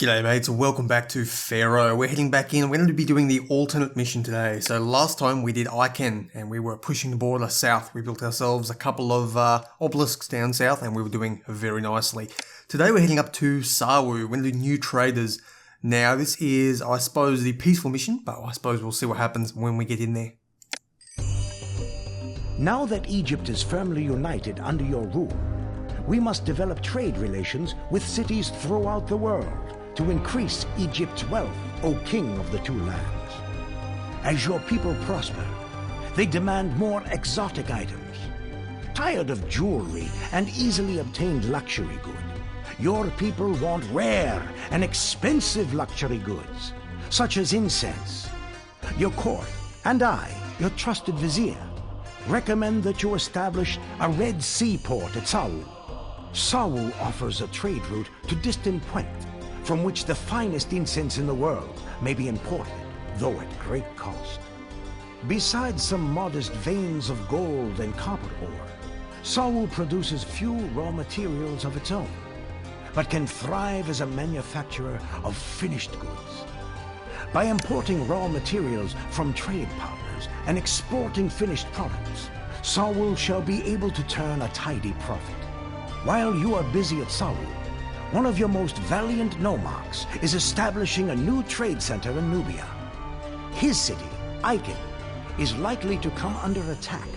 G'day mates, welcome back to Pharaoh. We're heading back in. We're going to be doing the alternate mission today. So last time we did Icon and we were pushing the border south. We built ourselves a couple of obelisks down south and we were doing very nicely. Today we're heading up to Sawu. We're going to do new traders. Now this is, I suppose, the peaceful mission, but I suppose we'll see what happens when we get in there. Now that Egypt is firmly united under your rule, we must develop trade relations with cities throughout the world to increase Egypt's wealth, O king of the two lands. As your people prosper, they demand more exotic items. Tired of jewelry and easily obtained luxury goods, your people want rare and expensive luxury goods, such as incense. Your court and I, your trusted vizier, recommend that you establish a Red Sea port at Sawu. Sawu offers a trade route to distant points from which the finest incense in the world may be imported, though at great cost. Besides some modest veins of gold and copper ore, Sawu produces few raw materials of its own, but can thrive as a manufacturer of finished goods. By importing raw materials from trade partners and exporting finished products, Sawu shall be able to turn a tidy profit. While you are busy at Sawu, one of your most valiant nomarchs is establishing a new trade center in Nubia. His city, Icon, is likely to come under attack,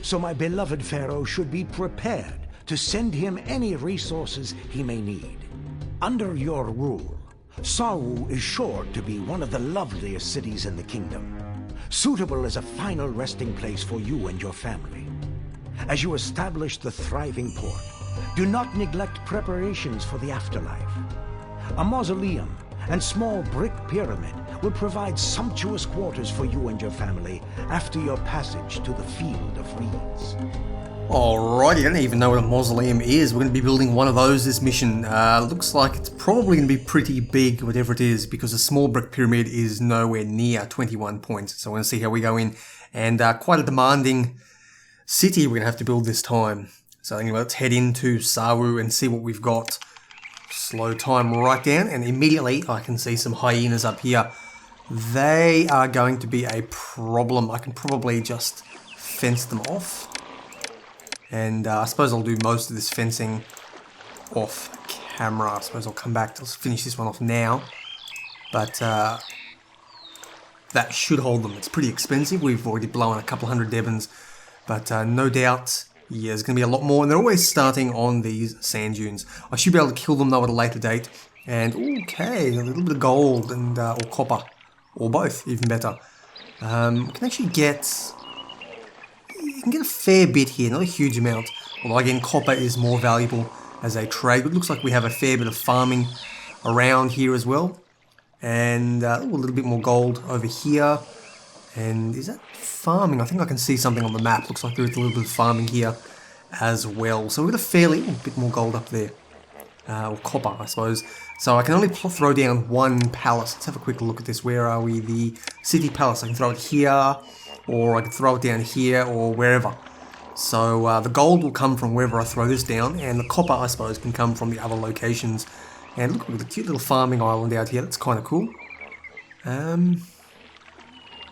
so my beloved Pharaoh should be prepared to send him any resources he may need. Under your rule, Sawu is sure to be one of the loveliest cities in the kingdom, suitable as a final resting place for you and your family. As you establish the thriving port, do not neglect preparations for the afterlife. A mausoleum and small brick pyramid will provide sumptuous quarters for you and your family after your passage to the Field of Reeds. Alrighty, I don't even know what a mausoleum is. We're going to be building one of those this mission. Looks like it's probably going to be pretty big, whatever it is, because a small brick pyramid is nowhere near 21 points. So we're going to see how we go in. And quite a demanding city we're going to have to build this time. So anyway, let's head into Sawu and see what we've got. Slow time right down, and immediately I can see some hyenas up here. They are going to be a problem. I can probably just fence them off. And I suppose I'll do most of this fencing off camera. I suppose I'll come back to finish this one off now. But that should hold them. It's pretty expensive. We've already blown a couple hundred Devons. But no doubt, yeah, there's going to be a lot more. And they're always starting on these sand dunes. I should be able to kill them though at a later date. And okay, a little bit of gold and or copper. Or both, even better. We can actually get... You can get a fair bit here, not a huge amount. Although again, copper is more valuable as a trade. But it looks like we have a fair bit of farming around here as well. And a little bit more gold over here. And is that farming? I think I can see something on the map. Looks like there is a little bit of farming here as well. So we've got a fairly bit more gold up there. Or copper, I suppose. So I can only throw down one palace. Let's have a quick look at this. Where are we? The city palace. I can throw it here. Or I can throw it down here or wherever. So the gold will come from wherever I throw this down. And the copper, I suppose, can come from the other locations. And look at the cute little farming island out here. That's kind of cool.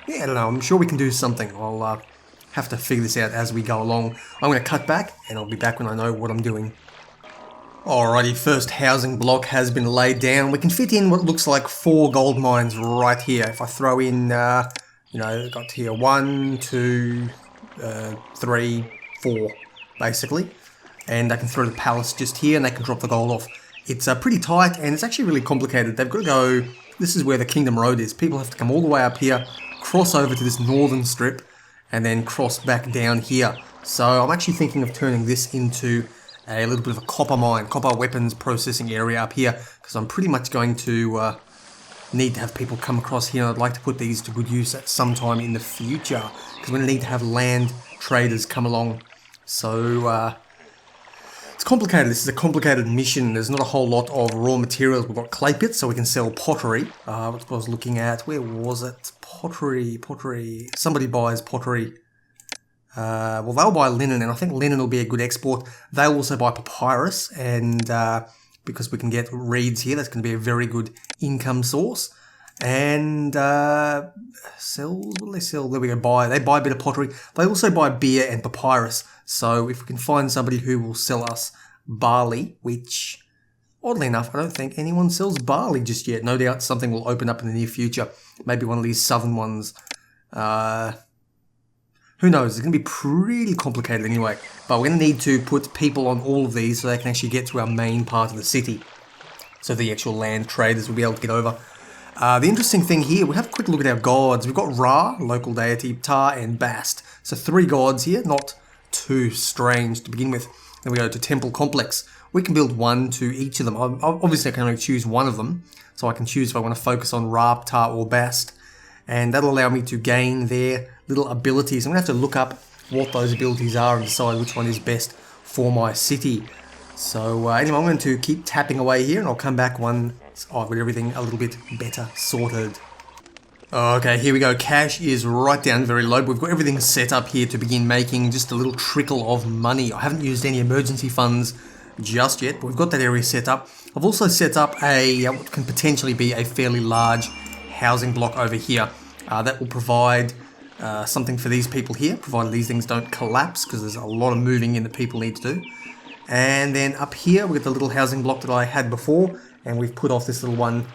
Yeah, I don't know. I'm sure we can do something. I'll have to figure this out as we go along. I'm going to cut back, and I'll be back when I know what I'm doing. Alrighty, first housing block has been laid down. We can fit in what looks like 4 gold mines right here. If I throw in, got here 1, 2, 3, 4, basically. And I can throw the palace just here, and they can drop the gold off. It's pretty tight, and it's actually really complicated. They've got to go... This is where the Kingdom Road is. People have to come all the way up here, cross over to this northern strip, and then cross back down here. So I'm actually thinking of turning this into a little bit of a copper mine, copper weapons processing area up here, because I'm pretty much going to need to have people come across here, and I'd like to put these to good use at some time in the future, because we're going to need to have land traders come along. So it's complicated. This is a complicated mission. There's not a whole lot of raw materials. We've got clay pits, so we can sell pottery. What I was looking at, where was it? Pottery. Somebody buys pottery. Well, they'll buy linen, and I think linen will be a good export. They'll also buy papyrus, and because we can get reeds here. That's going to be a very good income source. And sells, what do they sell? There we go, buy. They buy a bit of pottery. They also buy beer and papyrus. So if we can find somebody who will sell us barley, which oddly enough, I don't think anyone sells barley just yet. No doubt something will open up in the near future. Maybe one of these southern ones. Who knows? It's going to be pretty complicated anyway. But we're going to need to put people on all of these so they can actually get to our main part of the city. So the actual land traders will be able to get over. The interesting thing here, we'll have a quick look at our gods. We've got Ra, local deity, Ptah, and Bast. So 3 gods here, not too strange to begin with. Then we go to Temple Complex. We can build 1 to each of them. Obviously, I can only choose one of them. So I can choose if I want to focus on Ra, Ptah, or Bast. And that'll allow me to gain their little abilities. I'm going to have to look up what those abilities are and decide which one is best for my city. So anyway, I'm going to keep tapping away here and I'll come back once I've got everything a little bit better sorted. Okay, here we go. Cash is right down very low. We've got everything set up here to begin making just a little trickle of money. I haven't used any emergency funds just yet, but we've got that area set up. I've also set up what can potentially be a fairly large housing block over here. That will provide something for these people here, provided these things don't collapse, because there's a lot of moving in that people need to do. And then up here, we've got the little housing block that I had before, and we've put off this little one.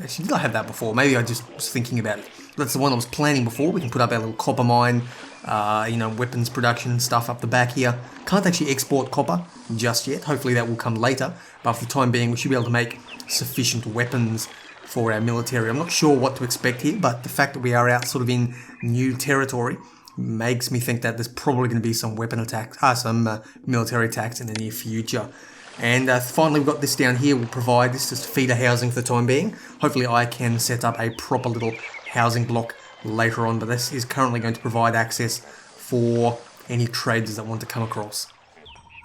Actually, did I have that before? Maybe I just was thinking about it. That's the one I was planning before. We can put up our little copper mine, weapons production stuff up the back here. Can't actually export copper just yet. Hopefully that will come later. But for the time being, we should be able to make sufficient weapons for our military. I'm not sure what to expect here, but the fact that we are out sort of in new territory makes me think that there's probably going to be some weapon attacks, some military attacks in the near future. And finally, we've got this down here. We'll provide this as feeder housing for the time being. Hopefully I can set up a proper little housing block later on, but this is currently going to provide access for any traders that want to come across.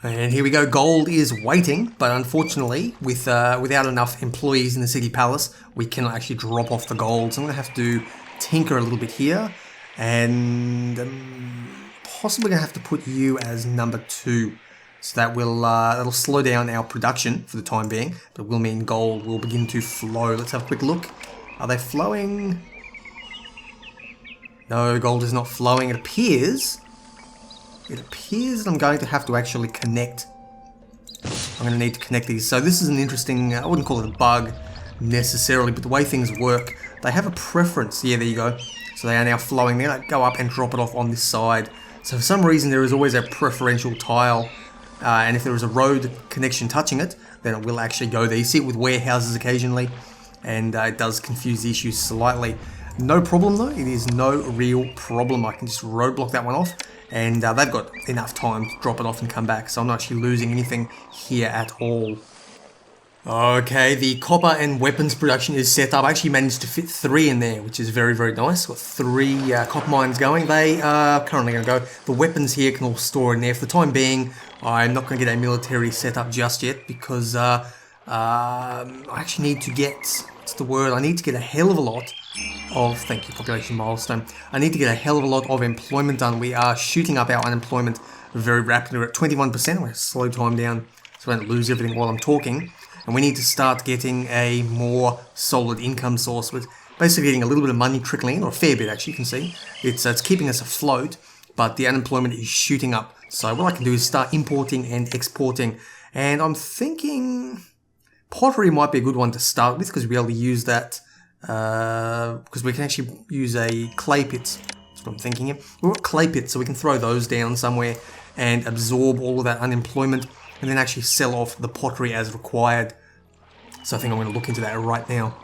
And here we go, gold is waiting, but unfortunately, without enough employees in the city palace, we cannot actually drop off the gold. So I'm going to have to tinker a little bit here, and possibly going to have to put you as number 2. So that will that'll slow down our production for the time being, but it will mean gold will begin to flow. Let's have a quick look. Are they flowing? No, gold is not flowing. It appears that I'm going to have to actually connect. I'm going to need to connect these. So this is an interesting, I wouldn't call it a bug necessarily, but the way things work, they have a preference. Yeah, there you go. So they are now flowing. They're going to go up and drop it off on this side. So for some reason, there is always a preferential tile. And if there is a road connection touching it, then it will actually go there. You see it with warehouses occasionally, and it does confuse the issue slightly. No problem though, it is no real problem. I can just roadblock that one off, and they've got enough time to drop it off and come back, so I'm not actually losing anything here at all. Okay, the copper and weapons production is set up. I actually managed to fit 3 in there, which is very, very nice. Got 3 copper mines going. They are currently going to go. The weapons here can all store in there. For the time being, I'm not going to get a military set up just yet because I actually need to get, what's the word? I need to get a hell of a lot of, thank you, population milestone. I need to get a hell of a lot of employment done. We are shooting up our unemployment very rapidly. We're at 21%. We're going to slow time down so I don't lose everything while I'm talking. And we need to start getting a more solid income source with basically getting a little bit of money trickling in, or a fair bit actually, you can see. It's keeping us afloat, but the unemployment is shooting up. So what I can do is start importing and exporting. And I'm thinking pottery might be a good one to start with, because we'll be able to use that, because we can actually use a clay pit. That's what I'm thinking here. We've got clay pits, so we can throw those down somewhere and absorb all of that unemployment, and then actually sell off the pottery as required. So I think I'm going to look into that right now.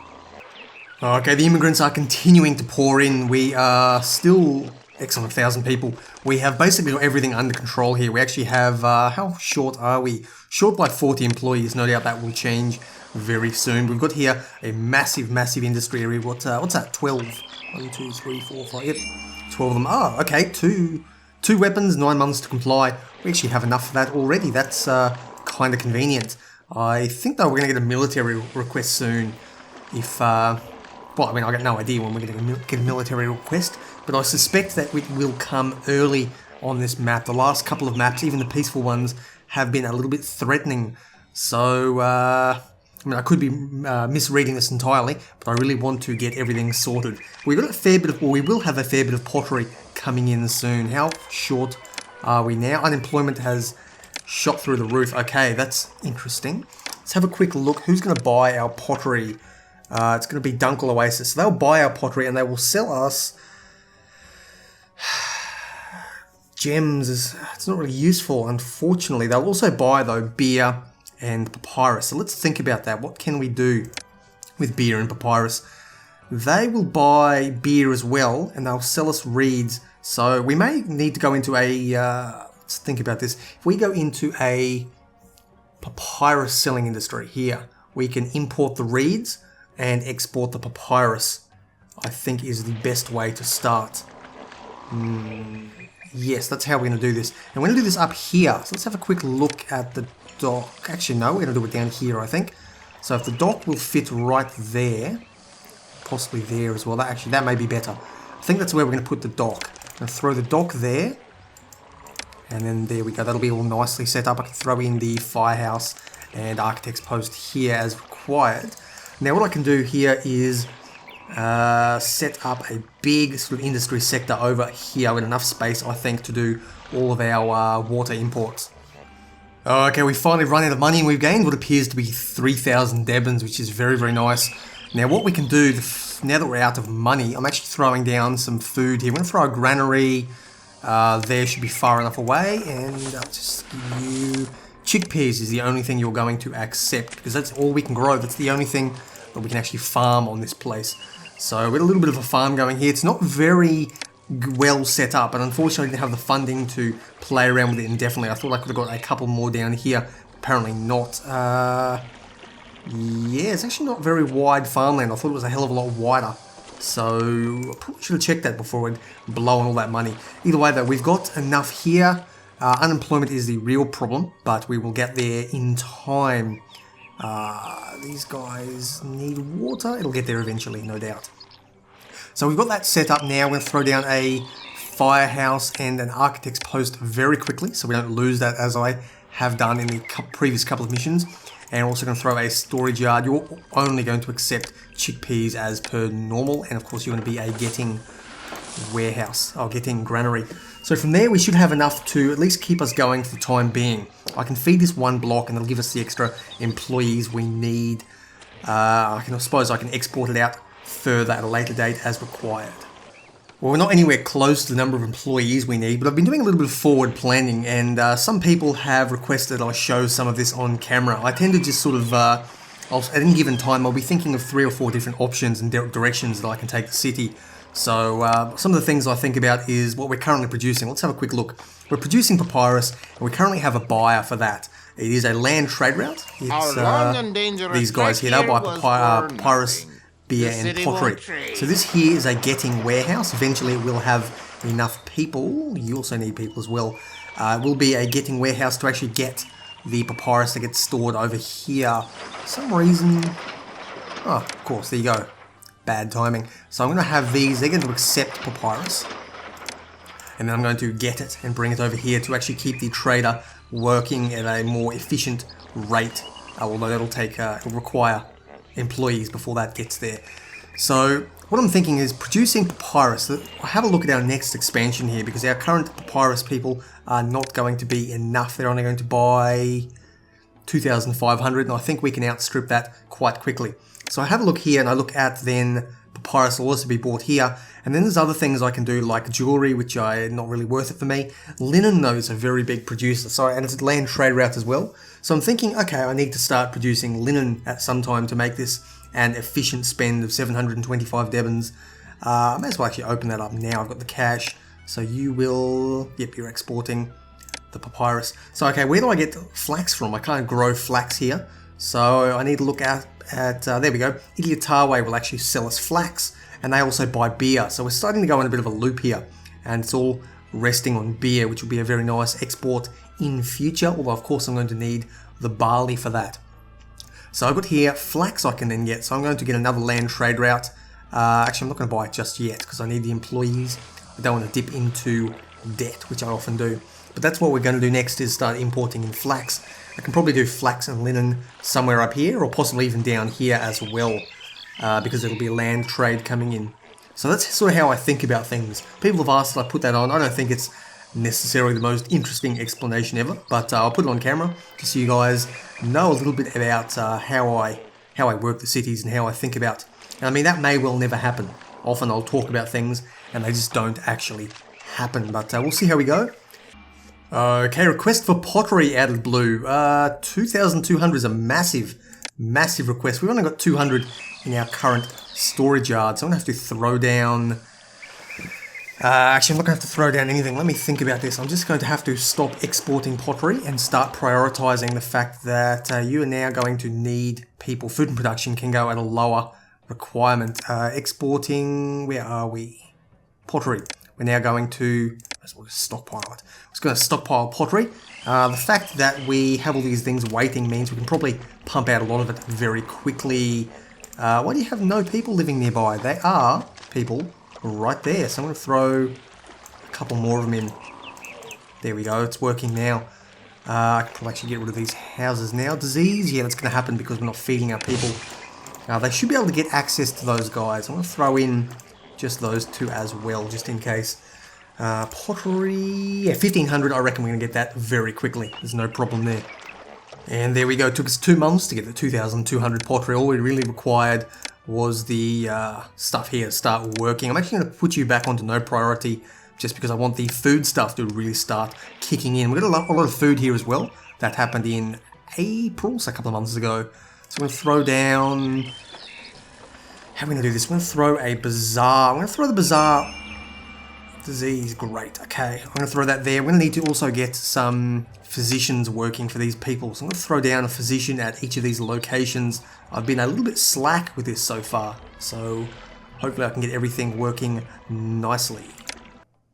Okay, the immigrants are continuing to pour in. We are still X on 1,000 people. We have basically got everything under control here. We actually have, how short are we? Short by 40 employees. No doubt that will change very soon. We've got here a massive, massive industry area. What's that? 12. 1, 2, 3, 4, 5. Yep, 12 of them. Oh, okay, two weapons, 9 months to comply. We actually have enough of that already. That's kind of convenient. I think though we're going to get a military request soon. If, well, I mean, I got no idea when we're going to get a military request, but I suspect that it will come early on this map. The last couple of maps, even the peaceful ones, have been a little bit threatening. So, I mean, I could be misreading this entirely, but I really want to get everything sorted. We've got a fair bit of, well, we will have a fair bit of pottery coming in soon. How short are we now? Unemployment has shot through the roof. Okay, that's interesting. Let's have a quick look. Who's going to buy our pottery? It's going to be Dunkel Oasis. So they'll buy our pottery and they will sell us gems. It's not really useful, unfortunately. They'll also buy, though, beer and papyrus. So let's think about that. What can we do with beer and papyrus? They will buy beer as well, and they'll sell us reeds. So we may need to go into a... let's think about this. If we go into a papyrus selling industry here, we can import the reeds and export the papyrus. I think is the best way to start. Yes, that's how we're going to do this. And we're going to do this up here. So let's have a quick look at the dock. Actually, no, we're going to do it down here, I think. So if the dock will fit right there, possibly there as well. That may be better. I think that's where we're going to put the dock. I'm going to throw the dock there. And then there we go. That'll be all nicely set up. I can throw in the firehouse and architect's post here as required. Now what I can do here is set up a big sort of industry sector over here with enough space, I think, to do all of our water imports. Okay, we finally run out of money and we've gained what appears to be 3,000 Debins, which is very, very nice. Now what we can do, now that we're out of money, I'm actually throwing down some food here. We're going to throw a granary, there should be far enough away, and I'll just give you... Chickpeas is the only thing you're going to accept, because that's all we can grow. That's the only thing that we can actually farm on this place. So we've got a little bit of a farm going here. It's not very well set up, and unfortunately I didn't have the funding to play around with it indefinitely. I thought I could have got a couple more down here. Apparently not. Yeah, it's actually not very wide farmland. I thought it was a hell of a lot wider. So I probably should have checked that before we'd blow on all that money. Either way though, we've got enough here. Unemployment is the real problem, but we will get there in time. These guys need water. It'll get there eventually, no doubt. So we've got that set up now. We're going to throw down a firehouse and an architect's post very quickly, so we don't lose that as I have done in the previous couple of missions. And we're also going to throw a storage yard. You're only going to accept chickpeas as per normal, and of course you're going to be a getting warehouse, or getting granary. So from there we should have enough to at least keep us going for the time being. I can feed this one block and it'll give us the extra employees we need. I suppose I can export it out further at a later date as required. Well, we're not anywhere close to the number of employees we need, but I've been doing a little bit of forward planning, and some people have requested I show some of this on camera. I tend to just sort of, at any given time, I'll be thinking of 3 or 4 different options and directions that I can take the city. So some of the things I think about is what we're currently producing. Let's have a quick look. We're producing papyrus, and we currently have a buyer for that. It is a land trade route. It's these guys here, they'll buy papyrus, beer and pottery. So this here is a getting warehouse. Eventually it will have enough people. You also need people as well. It will be a getting warehouse to actually get the papyrus that gets stored over here. For some reason... Oh, of course, there you go. Bad timing. So I'm going to have these, they're going to accept papyrus. And then I'm going to get it and bring it over here to actually keep the trader working at a more efficient rate. Although that'll take, it'll require employees before that gets there. So what I'm thinking is producing papyrus. I'll have a look at our next expansion here, because our current papyrus people are not going to be enough. They're only going to buy 2,500, and I think we can outstrip that quite quickly. So I have a look here, and I look at then papyrus will also be bought here. And then there's other things I can do, like jewelry, which are not really worth it for me. Linen, though, is a very big producer, so, and it's a land trade route as well. So I'm thinking, okay, I need to start producing linen at some time to make this an efficient spend of 725 Debins. I may as well actually open that up now. I've got the cash. So you will... Yep, you're exporting the papyrus. So, okay, where do I get flax from? I can't grow flax here. So I need to look at there we go. Idiatawe will actually sell us flax, and they also buy beer. So we're starting to go in a bit of a loop here, and it's all resting on beer, which will be a very nice export in future, although of course I'm going to need the barley for that. So I've got here flax I can then get, so I'm going to get another land trade route. Actually, I'm not going to buy it just yet because I need the employees. I don't want to dip into debt, which I often do. But that's what we're going to do next, is start importing in flax. I can probably do flax and linen somewhere up here, or possibly even down here as well, because it'll be land trade coming in. So that's sort of how I think about things. People have asked that I put that on. I don't think it's necessarily the most interesting explanation ever, but I'll put it on camera just so you guys know a little bit about how I work the cities and how I think about. And I mean, that may well never happen. Often I'll talk about things and they just don't actually happen, but we'll see how we go. Okay, request for pottery out of blue. 2,200 is a massive request. We've only got 200 in our current storage yard, so I'm going to have to throw down... actually, I'm not going to have to throw down anything. Let me think about this. I'm just going to have to stop exporting pottery and start prioritizing the fact that you are now going to need people. Food and production can go at a lower requirement. Exporting, where are we? Pottery. We're now going to stockpile it. I'm just going to stockpile pottery. The fact that we have all these things waiting means we can probably pump out a lot of it very quickly. Why do you have no people living nearby? They are people right there. So I'm going to throw a couple more of them in. There we go. It's working now. I can probably actually get rid of these houses now. Disease? Yeah, that's going to happen because we're not feeding our people. They should be able to get access to those guys. I'm going to throw in just those two as well, just in case. Pottery... Yeah, 1,500. I reckon we're going to get that very quickly. There's no problem there. And there we go. It took us 2 months to get the 2,200 pottery. All we really required was the stuff here to start working. I'm actually going to put you back onto no priority just because I want the food stuff to really start kicking in. We've got a lot of food here as well. That happened in April, so a couple of months ago. So I'm going to throw down... How are we going to do this? I'm going to throw a bazaar. I'm going to throw the bazaar... Disease, great. Okay, I'm going to throw that there. We're going to need to also get some physicians working for these people. So I'm going to throw down a physician at each of these locations. I've been a little bit slack with this so far, so hopefully I can get everything working nicely.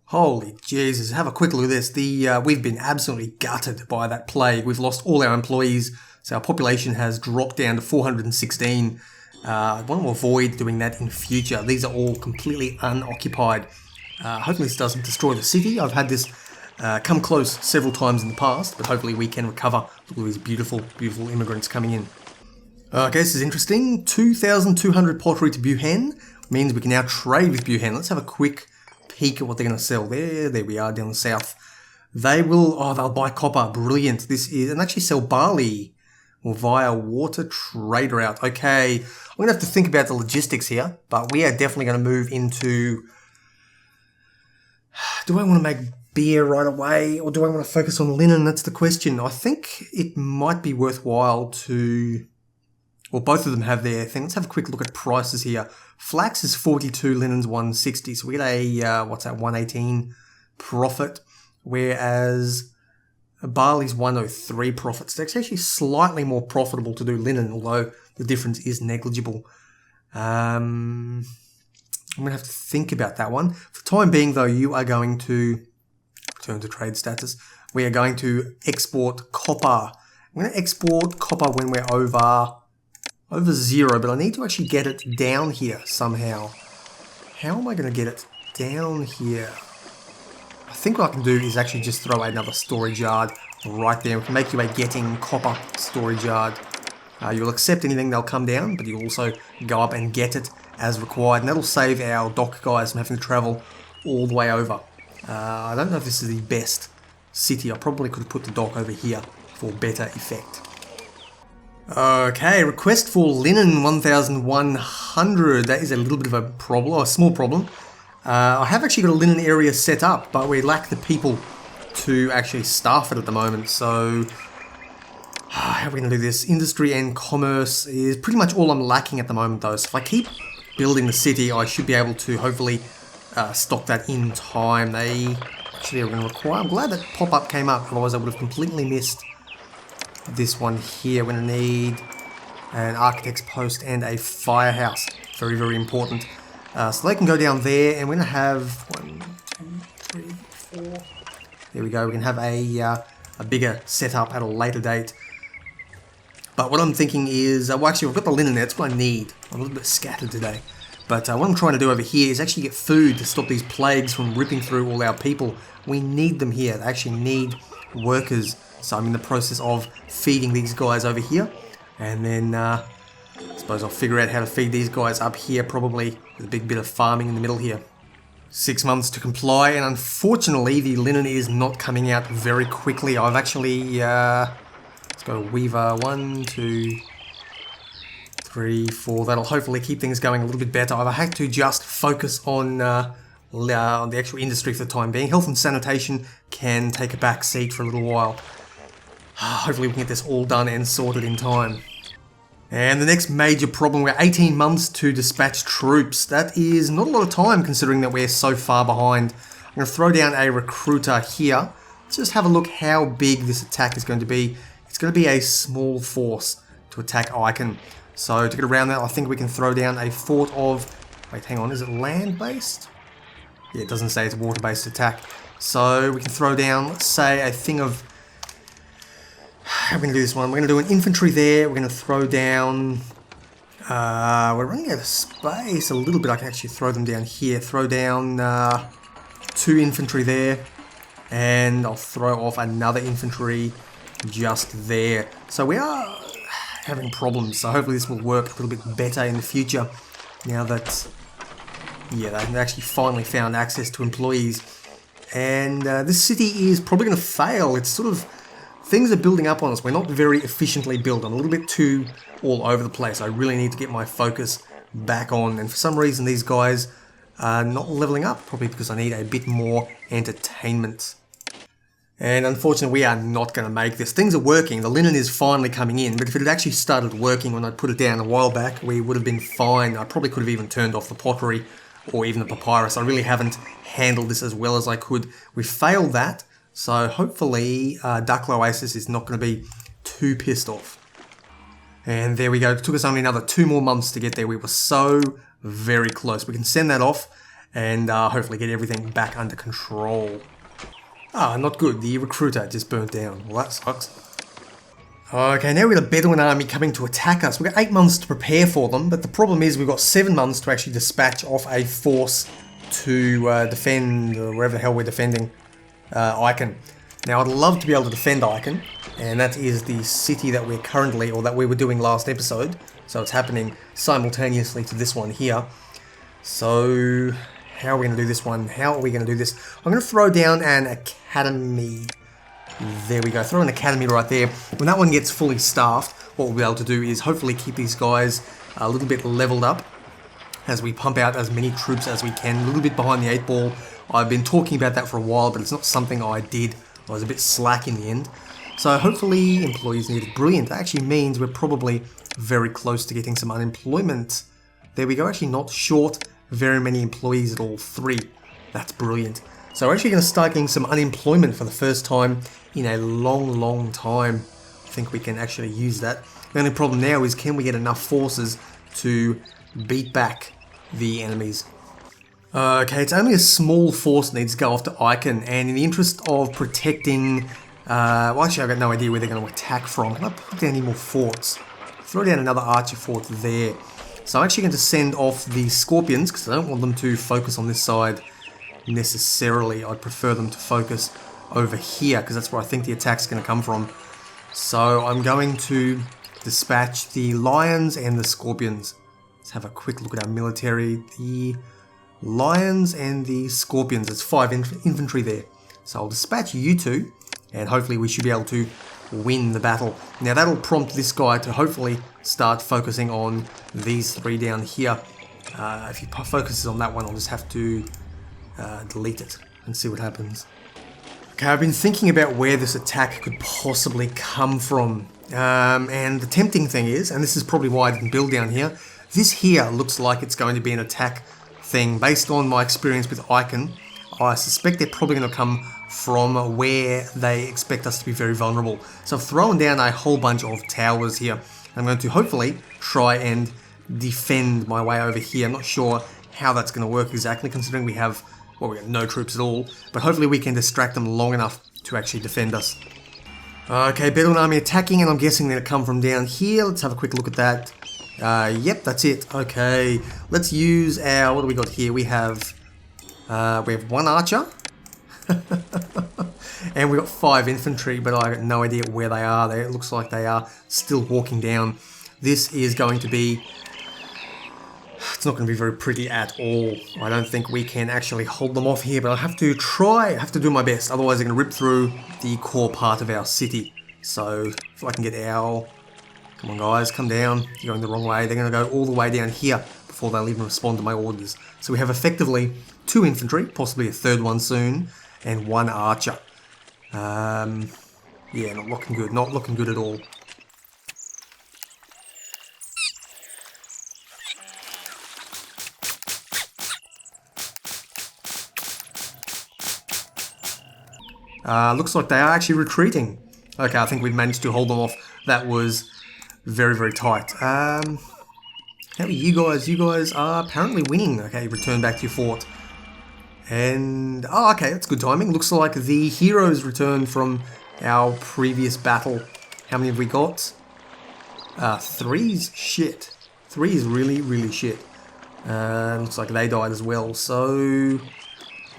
Holy Jesus, have a quick look at this. We've been absolutely gutted by that plague. We've lost all our employees, so our population has dropped down to 416. I want to avoid doing that in future. These are all completely unoccupied. Hopefully this doesn't destroy the city. I've had this come close several times in the past, but hopefully we can recover all these beautiful, beautiful immigrants coming in. Okay, this is interesting. 2,200 pottery to Buhen means we can now trade with Buhen. Let's have a quick peek at what they're going to sell. There we are down the south. They will, they'll buy copper. Brilliant. This is, and actually sell barley via water trade route. Okay, I'm going to have to think about the logistics here, but we are definitely going to move into... Do I want to make beer right away, or do I want to focus on linen? That's the question. I think it might be worthwhile to... Well, both of them have their thing. Let's have a quick look at prices here. Flax is 42, linen's 160. So we get a, 118 profit, whereas barley's 103 profit. So it's actually slightly more profitable to do linen, although the difference is negligible. I'm going to have to think about that one. For the time being, though, you are going to return to trade status. We are going to export copper. I'm going to export copper when we're over 0, but I need to actually get it down here somehow. How am I going to get it down here? I think what I can do is actually just throw another storage yard right there. We can make you a getting copper storage yard. You'll accept anything, they'll come down, but you'll also go up and get it as required, and that'll save our dock guys from having to travel all the way over. I don't know if this is the best city. I probably could have put the dock over here for better effect. Okay, request for linen 1,100. That is a little bit of a problem, or a small problem. I have actually got a linen area set up, but we lack the people to actually staff it at the moment, so... How are we going to do this? Industry and commerce is pretty much all I'm lacking at the moment, though. So if I keep building the city, I should be able to hopefully stock that in time. They actually are going to require... I'm glad that pop-up came up, otherwise I would have completely missed this one here. We're going to need an architect's post and a firehouse. Very, very important. So they can go down there, and we're going to have 1, 2, 3, 4. There we go. We can have a bigger setup at a later date. But what I'm thinking is, well, actually, I've got the linen there. That's what I need. I'm a little bit scattered today. But what I'm trying to do over here is actually get food to stop these plagues from ripping through all our people. We need them here. They actually need workers So I'm in the process of feeding these guys over here. And then I suppose I'll figure out how to feed these guys up here, probably with a big bit of farming in the middle here. 6 months to comply, and unfortunately the linen is not coming out very quickly. I've actually, let's go weaver, 1, 2, 3, 4. That'll hopefully keep things going a little bit better. I've had to just focus on the actual industry for the time being. Health and sanitation can take a back seat for a little while. Hopefully we can get this all done and sorted in time. And the next major problem, we're 18 months to dispatch troops. That is not a lot of time considering that we're so far behind. I'm going to throw down a recruiter here. Let's just have a look how big this attack is going to be. It's going to be a small force to attack Icon. So to get around that, I think we can throw down a fort of... Wait, hang on, is it land-based? Yeah, it doesn't say it's a water-based attack. So we can throw down, let's say, a thing of... How are we going to do this one? We're going to do an infantry there. We're going to throw down... we're running out of space a little bit. I can actually throw them down here. Throw down 2 infantry there. And I'll throw off another infantry just there. So we are having problems. So hopefully this will work a little bit better in the future. Now that... Yeah, they actually finally found access to employees. And this city is probably going to fail. It's sort of... Things are building up on us. We're not very efficiently built. I'm a little bit too all over the place. I really need to get my focus back on. And for some reason, these guys are not leveling up. Probably because I need a bit more entertainment. And unfortunately, we are not going to make this. Things are working. The linen is finally coming in. But if it had actually started working when I put it down a while back, we would have been fine. I probably could have even turned off the pottery or even the papyrus. I really haven't handled this as well as I could. We failed that. So hopefully Ducklow Oasis is not going to be too pissed off. And there we go. It took us only another 2 more months to get there. We were so very close. We can send that off and hopefully get everything back under control. Ah, not good. The recruiter just burnt down. Well, that sucks. Okay, now we've got a Bedouin army coming to attack us. We've got 8 months to prepare for them, but the problem is we've got 7 months to actually dispatch off a force to defend wherever the hell we're defending. Icon. Now I'd love to be able to defend Icon, and that is the city that we're currently, or that we were doing last episode, so it's happening simultaneously to this one here. So how are we going to do this one? How are we going to do this? I'm going to throw down an academy. There we go, throw an academy right there. When that one gets fully staffed, what we'll be able to do is hopefully keep these guys a little bit leveled up as we pump out as many troops as we can, a little bit behind the 8 ball. I've been talking about that for a while, but it's not something I did. I was a bit slack in the end. So hopefully employees needed. Brilliant. That actually means we're probably very close to getting some unemployment. There we go. Actually not short very many employees at all. 3. That's brilliant. So we're actually going to start getting some unemployment for the first time in a long, long time. I think we can actually use that. The only problem now is can we get enough forces to beat back the enemies? Okay, it's only a small force that needs to go after Icon, and in the interest of protecting... well, actually, I've got no idea where they're going to attack from. Can I put down any more forts? Throw down another archer fort there. So I'm actually going to send off the Scorpions, because I don't want them to focus on this side necessarily. I'd prefer them to focus over here, because that's where I think the attack's going to come from. So I'm going to dispatch the Lions and the Scorpions. Let's have a quick look at our military. The Lions and the Scorpions. There's 5 infantry there. So I'll dispatch you 2, and hopefully we should be able to win the battle. Now that'll prompt this guy to hopefully start focusing on these 3 down here. If he focuses on that one, I'll just have to delete it and see what happens. Okay, I've been thinking about where this attack could possibly come from. And the tempting thing is, and this is probably why I didn't build down here, this here looks like it's going to be an attack thing. Based on my experience with Icon, I suspect they're probably going to come from where they expect us to be very vulnerable. So I've thrown down a whole bunch of towers here. I'm going to hopefully try and defend my way over here. I'm not sure how that's going to work exactly, considering we have, well, we got no troops at all, but hopefully we can distract them long enough to actually defend us. Okay, Bedouin army attacking, and I'm guessing they'll come from down here. Let's have a quick look at that. Yep, that's it. Okay, let's use our, what do we got here? We have 1 archer. And we've got 5 infantry, but I got no idea where they are. It looks like they are still walking down. This is going to be... It's not going to be very pretty at all. I don't think we can actually hold them off here, but I have to try, I have to do my best. Otherwise they're going to rip through the core part of our city. So if I can get our... Come on guys, come down. You're going the wrong way. They're going to go all the way down here before they'll even respond to my orders. So we have effectively 2 infantry, possibly a 3rd one soon, and 1 archer. Yeah, not looking good. Not looking good at all. Looks like they are actually retreating. Okay, I think we've managed to hold them off. That was very, very tight. How are you guys? You guys are apparently winning. Okay, return back to your fort. And, oh, okay, that's good timing. Looks like the heroes returned from our previous battle. How many have we got? 3's shit. 3 is really, really shit. Looks like they died as well. So,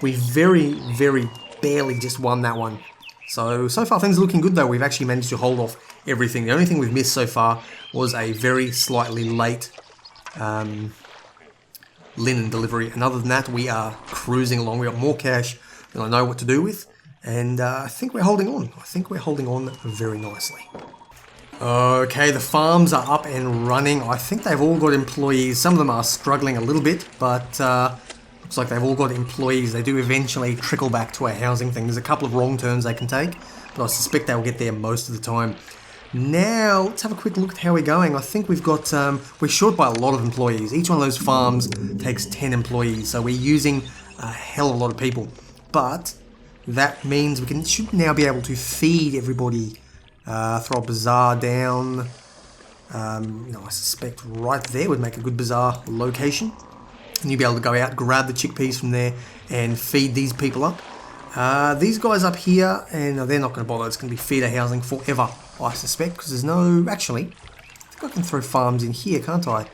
we very, very barely just won that one. So far things are looking good though. We've actually managed to hold off everything. The only thing we've missed so far was a very slightly late linen delivery. And other than that, we are cruising along. We got more cash than I know what to do with. And I think we're holding on. I think we're holding on very nicely. Okay, the farms are up and running. I think they've all got employees. Some of them are struggling a little bit, but looks like they've all got employees. They do eventually trickle back to a housing thing. There's a couple of wrong turns they can take, but I suspect they'll get there most of the time. Now, let's have a quick look at how we're going. I think we've got, we're short by a lot of employees. Each one of those farms takes 10 employees, so we're using a hell of a lot of people. But that means we should now be able to feed everybody. Throw a bazaar down. I suspect right there would make a good bazaar location. And you'll be able to go out, grab the chickpeas from there, and feed these people up. These guys up here, and they're not going to bother. It's going to be feeder housing forever, I suspect, because there's no... Actually, I think I can throw farms in here, can't I?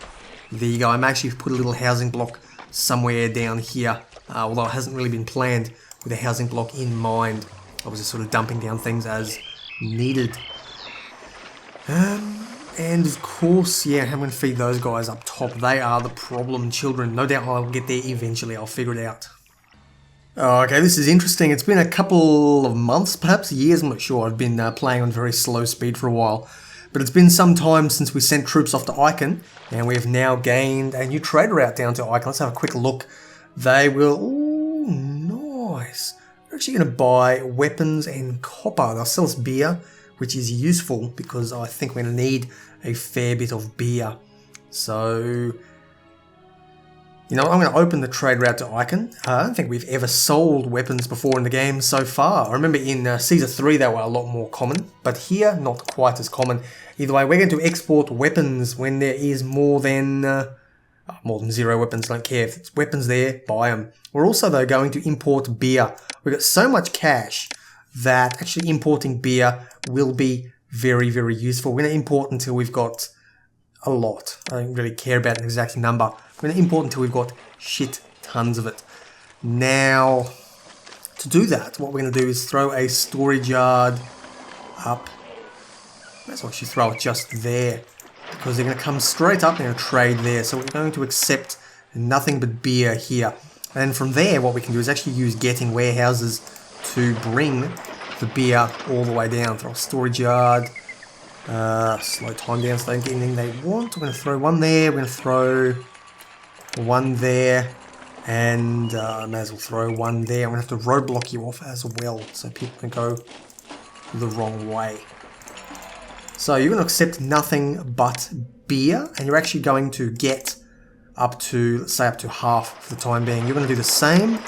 There you go. I'm actually put a little housing block somewhere down here, although it hasn't really been planned with a housing block in mind. I was just sort of dumping down things as needed. And of course, yeah, I'm going to feed those guys up top. They are the problem children. No doubt I'll get there eventually. I'll figure it out. Okay, this is interesting. It's been a couple of months, perhaps years, I'm not sure. I've been playing on very slow speed for a while. But it's been some time since we sent troops off to Icon, and we have now gained a new trade route down to Icon. Let's have a quick look. They will... Ooh, nice. We're actually going to buy weapons and copper. They'll sell us beer, which is useful because I think we're going to need a fair bit of beer. So, I'm going to open the trade route to Icon. I don't think we've ever sold weapons before in the game so far. I remember in Caesar 3 they were a lot more common, but here not quite as common. Either way, we're going to export weapons when there is more than 0 weapons. I don't care if it's weapons there, buy them. We're also though going to import beer. We've got so much cash that actually importing beer will be very, very useful. We're going to import until we've got a lot. I don't really care about an exact number. We're going to import until we've got shit tons of it. Now, to do that, what we're going to do is throw a storage yard up. Let's actually throw it just there, because they're going to come straight up and they're going to trade there. So we're going to accept nothing but beer here. And from there, what we can do is actually use getting warehouses to bring the beer all the way down. Throw a storage yard. Slow time down so they don't get anything they want. We're going to throw one there. We're going to throw one there. And may as well throw one there. I'm going to have to roadblock you off as well so people can go the wrong way. So you're going to accept nothing but beer. And you're actually going to get up to, let's say up to half for the time being. You're going to do the same.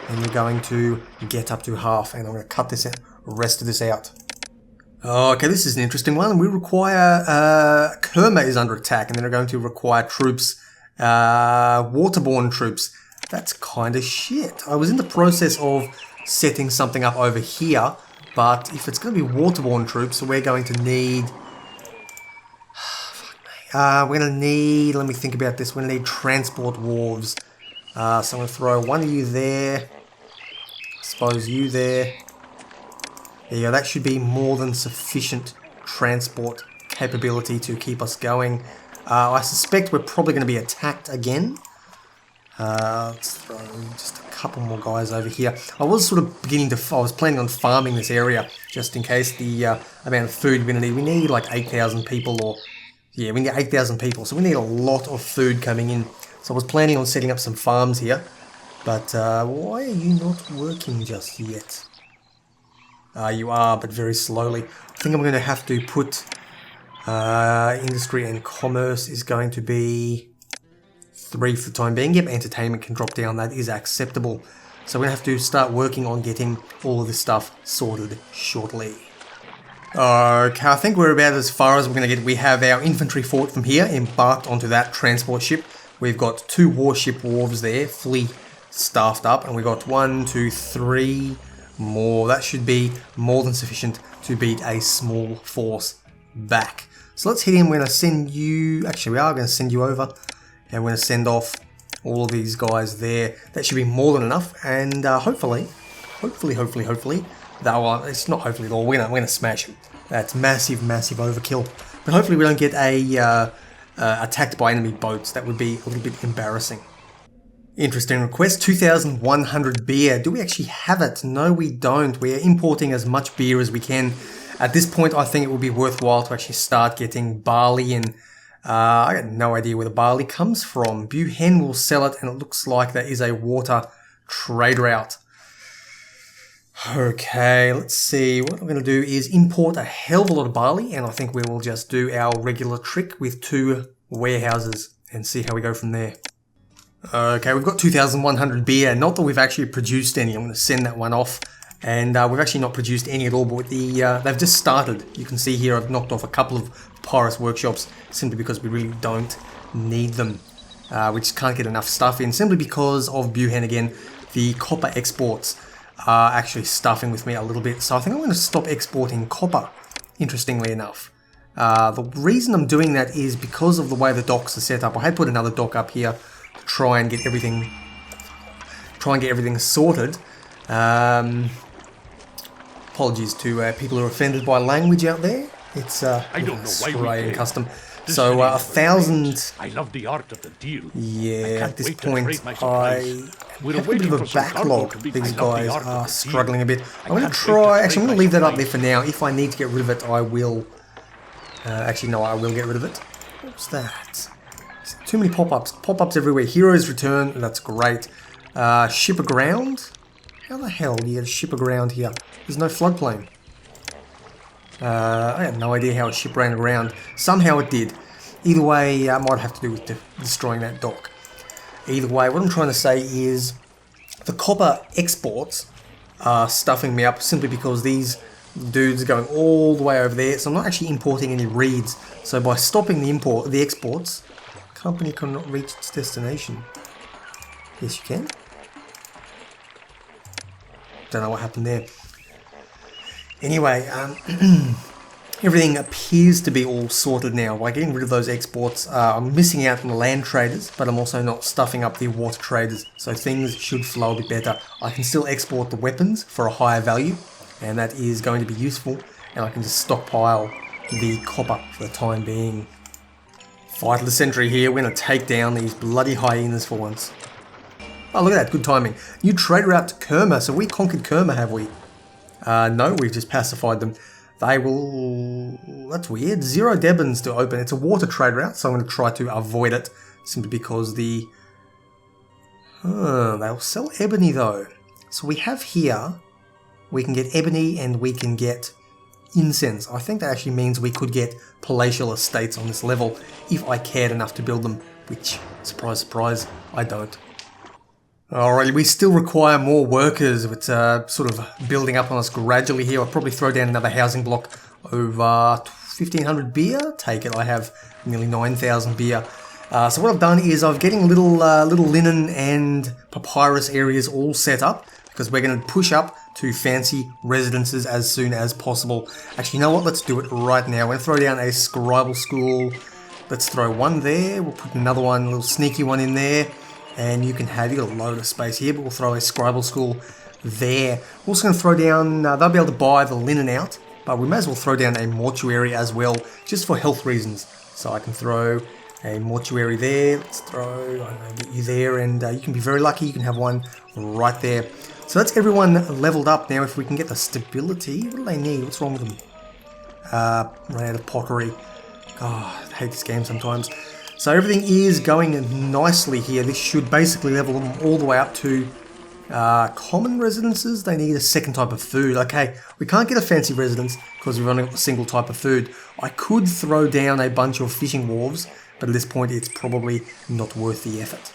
And you're going to get up to half. And I'm going to cut this out, the rest of this out. Okay, this is an interesting one. We require, Kerma is under attack, and then we're going to require troops, waterborne troops. That's kind of shit. I was in the process of setting something up over here, but if it's going to be waterborne troops, so we're going to need... we're going to need, let me think about this, we're going to need transport wharves. So I'm going to throw one of you there, I suppose you there. There you go, that should be more than sufficient transport capability to keep us going. I suspect we're probably going to be attacked again. Let's throw just a couple more guys over here. I was sort of I was planning on farming this area just in case the amount of food we're going to need. We need like 8,000 people, or yeah, we need 8,000 people, so we need a lot of food coming in. So I was planning on setting up some farms here, but why are you not working just yet? You are, but very slowly. I think I'm going to have to put industry and commerce is going to be 3 for the time being. Yep, entertainment can drop down. That is acceptable. So we're going to have to start working on getting all of this stuff sorted shortly. Okay, I think we're about as far as we're going to get. We have our infantry fort from here embarked onto that transport ship. We've got 2 warship wharves there, fully staffed up, and we've got 1, 2, 3 more. That should be more than sufficient to beat a small force back. So let's hit in. We're going to send you... Actually, we are going to send you over. And we're going to send off all of these guys there. That should be more than enough. And hopefully, that one, it's not hopefully at all. We're going to smash it. That's massive overkill. But hopefully we don't get attacked by enemy boats. That would be a little bit embarrassing. Interesting request. 2,100 beer. Do we actually have it? No, we don't. We are importing as much beer as we can. At this point, I think it would be worthwhile to actually start getting barley and... I got no idea where the barley comes from. Blxz will sell it, and it looks like that is a water trade route. Okay, let's see. What I'm going to do is import a hell of a lot of barley, and I think we will just do our regular trick with 2 warehouses and see how we go from there. Okay, we've got 2,100 beer. Not that we've actually produced any. I'm going to send that one off. And we've actually not produced any at all, but they've just started. You can see here I've knocked off a couple of Pyrus workshops simply because we really don't need them. We just can't get enough stuff in, simply because of Blxz again. The copper exports are actually stuffing with me a little bit, so I think I'm going to stop exporting copper, interestingly enough. The reason I'm doing that is because of the way the docks are set up. I had put another dock up here to try and get everything sorted. Apologies to people who are offended by language out there. It's Australian custom. So 1,000. I love the art of the deal. Yeah, at this point I have a bit of a backlog. These guys are struggling a bit. I'm going to try. Actually, I'm going to leave that up there for now. If I need to get rid of it, I will. Actually, no, I will get rid of it. What's that? Too many pop-ups. Pop-ups everywhere. Heroes return. That's great. Ship aground. How the hell do you get a ship aground here? There's no floodplain. I have no idea how a ship ran around. Somehow it did. Either way, it might have to do with destroying that dock. Either way, what I'm trying to say is the copper exports are stuffing me up simply because these dudes are going all the way over there. So I'm not actually importing any reeds. So by stopping the exports, the company cannot reach its destination. Yes, you can. Don't know what happened there. Anyway, everything appears to be all sorted now. By getting rid of those exports, I'm missing out on the land traders, but I'm also not stuffing up the water traders, so things should flow a bit better. I can still export the weapons for a higher value, and that is going to be useful, and I can just stockpile the copper for the time being. Fight of the century here. We're going to take down these bloody hyenas for once. Oh, look at that, good timing. New trade route to Kerma. So we conquered Kerma, have we? No, we've just pacified them. They will... That's weird. 0 Debons to open. It's a water trade route, so I'm going to try to avoid it. Simply because the... they'll sell ebony, though. So we have here... We can get ebony and we can get incense. I think that actually means we could get palatial estates on this level if I cared enough to build them. Which, surprise, surprise, I don't. Alright, we still require more workers. It's sort of building up on us gradually here. I'll probably throw down another housing block over 1,500 beer. Take it, I have nearly 9,000 beer. So what I've done is I'm getting little linen and papyrus areas all set up because we're going to push up to fancy residences as soon as possible. Actually, you know what? Let's do it right now. We're going to throw down a scribal school. Let's throw one there. We'll put another one, a little sneaky one in there. And you got a load of space here, but we'll throw a scribal school there. We're also going to throw down, they'll be able to buy the linen out, but we may as well throw down a mortuary as well, just for health reasons. So I can throw a mortuary there. Let's throw, I don't know, get you there, and you can be very lucky. You can have one right there. So that's everyone leveled up. Now if we can get the stability, what do they need? What's wrong with them? Ran out of pottery. Oh, I hate this game sometimes. So everything is going nicely here. This should basically level them all the way up to common residences. They need a second type of food. Okay, we can't get a fancy residence because we've only got a single type of food. I could throw down a bunch of fishing wharves, but at this point it's probably not worth the effort.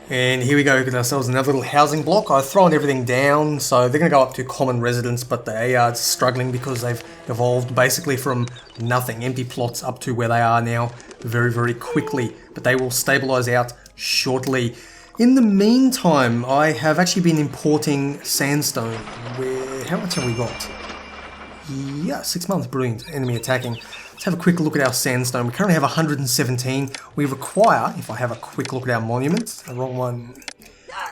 And here we go, get ourselves another little housing block. I've thrown everything down, so they're going to go up to common residence, but they are struggling because they've evolved basically from nothing, empty plots, up to where they are now very, very quickly. But they will stabilize out shortly. In the meantime, I have actually been importing sandstone. How much have we got? Yeah, 6 months, brilliant. Enemy attacking. Let's have a quick look at our sandstone. We currently have 117. We require, if I have a quick look at our monument, the wrong one.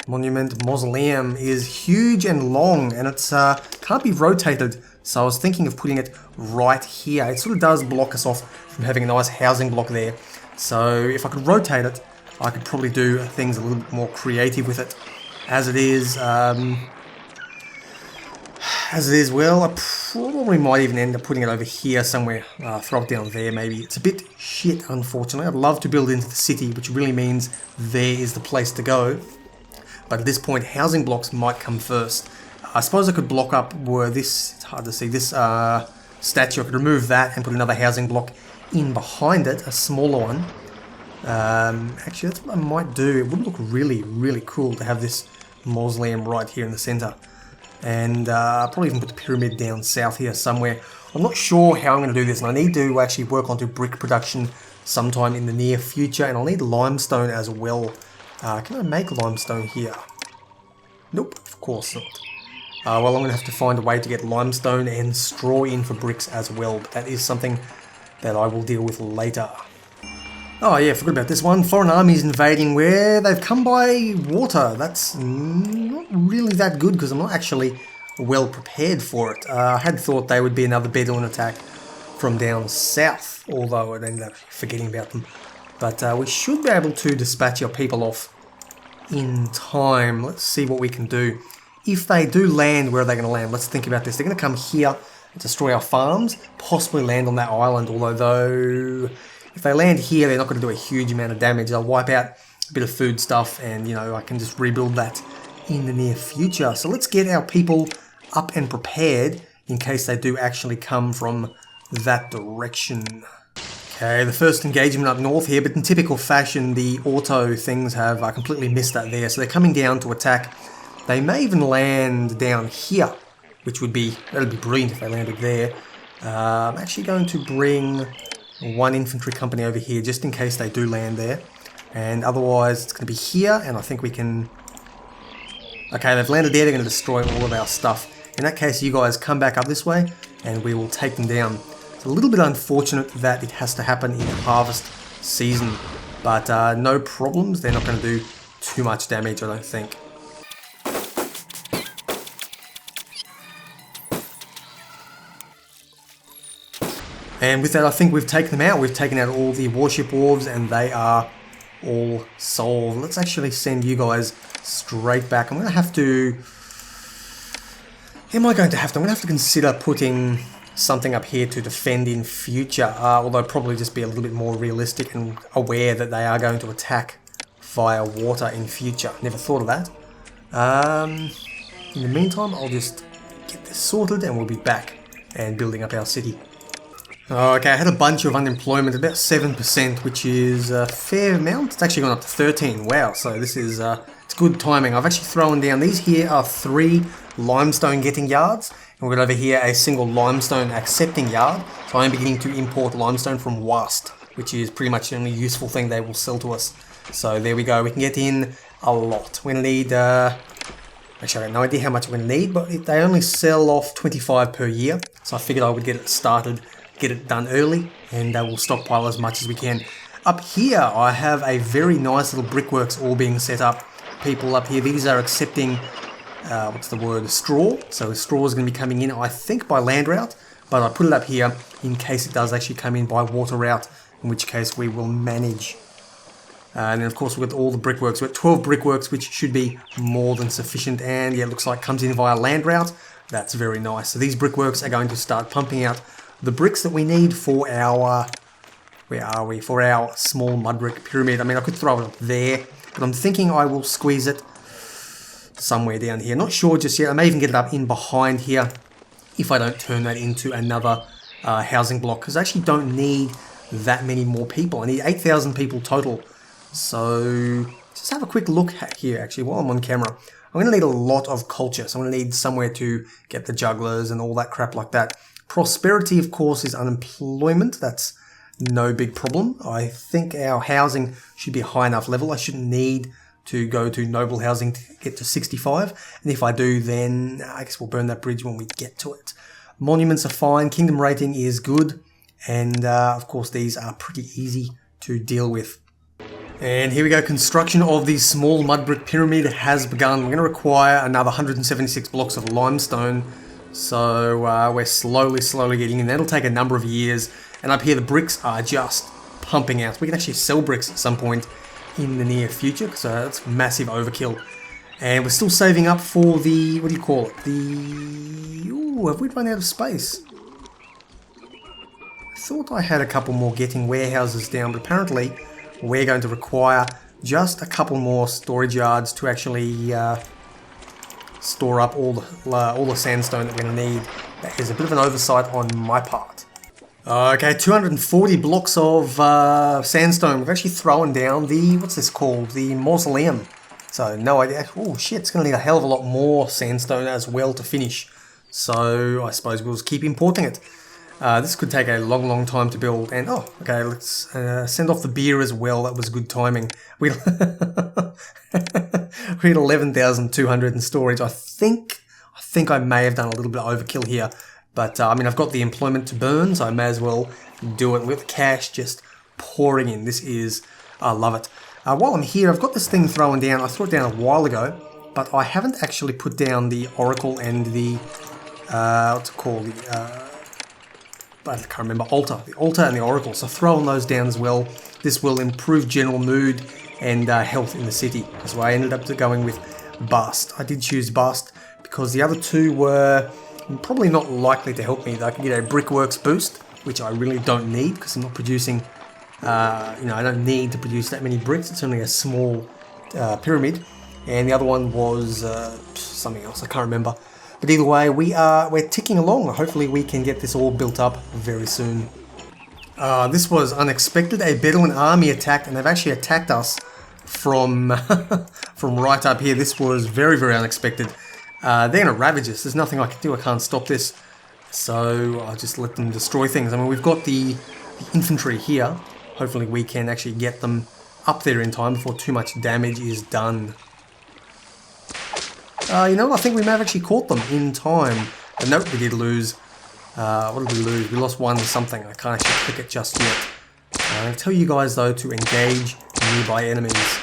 Monument, mausoleum is huge and long, and it's can't be rotated. So I was thinking of putting it right here. It sort of does block us off from having a nice housing block there. So if I could rotate it, I could probably do things a little bit more creative with it. As it is, well, I probably might even end up putting it over here somewhere. Throw it down there maybe. It's a bit shit, unfortunately. I'd love to build into the city, which really means there is the place to go. But at this point, housing blocks might come first. I suppose I could block up where this, it's hard to see, this statue. I could remove that and put another housing block in behind it, a smaller one. Actually, that's what I might do. It would look really, really cool to have this mausoleum right here in the center. And probably even put the pyramid down south here somewhere. I'm not sure how I'm going to do this, and I need to actually work onto brick production sometime in the near future, and I'll need limestone as well. Can I make limestone here? Nope, of course not. Well, I'm going to have to find a way to get limestone and straw in for bricks as well, but that is something that I will deal with later. Oh yeah, forgot about this one. Foreign armies invading where they've come by water. That's not really that good because I'm not actually well prepared for it. I had thought they would be another Bedouin attack from down south, although I ended up forgetting about them. But we should be able to dispatch our people off in time. Let's see what we can do. If they do land, where are they going to land? Let's think about this. They're going to come here and destroy our farms, possibly land on that island, although if they land here, they're not going to do a huge amount of damage. They'll wipe out a bit of food stuff, and, you know, I can just rebuild that in the near future. So let's get our people up and prepared in case they do actually come from that direction. Okay, the first engagement up north here, but in typical fashion, the auto things have completely missed that there. So they're coming down to attack. They may even land down here, which would be, that'd be brilliant if they landed there. I'm actually going to bring one infantry company over here just in case they do land there, and otherwise it's going to be here, and I think we can... Okay, they've landed there. They're going to destroy all of our stuff. In that case, you guys come back up this way and we will take them down. It's a little bit unfortunate that it has to happen in harvest season, but no problems. They're not going to do too much damage, I don't think. And with that, I think we've taken them out. We've taken out all the warship wharves, and they are all solved. Let's actually send you guys straight back. I'm going to have to... I'm going to have to consider putting something up here to defend in future. Although probably just be a little bit more realistic and aware that they are going to attack via water in future. Never thought of that. In the meantime, I'll just get this sorted and we'll be back and building up our city. Okay, I had a bunch of unemployment, about 7%, which is a fair amount. It's actually gone up to 13. Wow, so this is it's good timing. I've actually thrown down, these here are 3 limestone getting yards, and we've got over here a single limestone accepting yard. So I'm beginning to import limestone from Wast, which is pretty much the only useful thing they will sell to us. So there we go, we can get in a lot. We're going to need, actually I have no idea how much we're going to need, but they only sell off 25 per year. So I figured I would get it started, get it done early, and we'll stockpile as much as we can. Up here, I have a very nice little brickworks all being set up. People up here, these are accepting what's the word, straw. So straw is going to be coming in, I think, by land route, but I put it up here in case it does actually come in by water route, in which case we will manage. And then of course we've got all the brickworks. We've got 12 brickworks, which should be more than sufficient, and yeah, it looks like it comes in via land route. That's very nice. So these brickworks are going to start pumping out the bricks that we need for our, where are we, for our small mud brick pyramid. I mean, I could throw it up there, but I'm thinking I will squeeze it somewhere down here. Not sure just yet. I may even get it up in behind here if I don't turn that into another housing block, because I actually don't need that many more people. I need 8,000 people total. So just have a quick look here actually while I'm on camera. I'm going to need a lot of culture, so I'm going to need somewhere to get the jugglers and all that crap like that. Prosperity, of course, is unemployment. That's no big problem. I think our housing should be a high enough level. I shouldn't need to go to noble housing to get to 65. And if I do, then I guess we'll burn that bridge when we get to it. Monuments are fine. Kingdom rating is good. And of course, these are pretty easy to deal with. And here we go, construction of the small mud brick pyramid has begun. We're going to require another 176 blocks of limestone. So we're slowly getting in. That'll take a number of years. And up here the bricks are just pumping out. We can actually sell bricks at some point in the near future, because that's massive overkill. And we're still saving up for the, what do you call it? The, ooh, have we run out of space? I thought I had a couple more getting warehouses down, but apparently we're going to require just a couple more storage yards to actually store up all the sandstone that we're going to need. That is a bit of an oversight on my part. Okay, 240 blocks of sandstone. We've actually thrown down the, what's this called? The mausoleum. So no idea. Oh shit, it's going to need a hell of a lot more sandstone as well to finish. So I suppose we'll just keep importing it. This could take a long time to build. And oh, okay, let's send off the beer as well. That was good timing. We we had 11,200 in storage. I think I may have done a little bit of overkill here, but I mean, I've got the employment to burn, so I may as well do it with cash just pouring in. This is, I love it. While I'm here, I've got this thing thrown down. I threw it down a while ago, but I haven't actually put down the oracle and the what's it called? I can't remember, altar. The altar and the oracle. So throwing those down as well. This will improve general mood and health in the city. That's why I ended up going with bust. I did choose bust because the other two were probably not likely to help me. I can get a brickworks boost, which I really don't need because I'm not producing, I don't need to produce that many bricks. It's only a small pyramid. And the other one was something else, I can't remember. But either way, we're ticking along. Hopefully we can get this all built up very soon. This was unexpected. A Bedouin army attacked, and they've actually attacked us from from right up here. This was very unexpected. They're going to ravage us. There's nothing I can do. I can't stop this. So I'll just let them destroy things. I mean, we've got the infantry here. Hopefully we can actually get them up there in time before too much damage is done. You know what? I think we may have actually caught them in time. But nope, we did lose. What did we lose? We lost one something. I can't actually click it just yet. I'm going to tell you guys, though, to engage nearby enemies.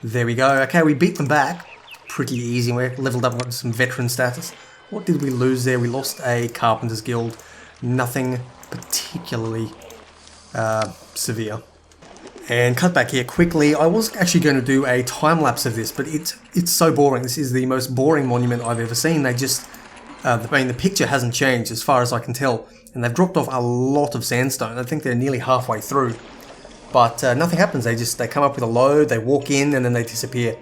There we go. Okay, we beat them back. Pretty easy. We're leveled up with some veteran status. What did we lose there? We lost a Carpenter's Guild. Nothing particularly severe. And cut back here quickly. I was actually going to do a time lapse of this, but it's so boring. This is the most boring monument I've ever seen. They just, the picture hasn't changed as far as I can tell, and they've dropped off a lot of sandstone. I think they're nearly halfway through, but nothing happens. They come up with a load, they walk in, and then they disappear.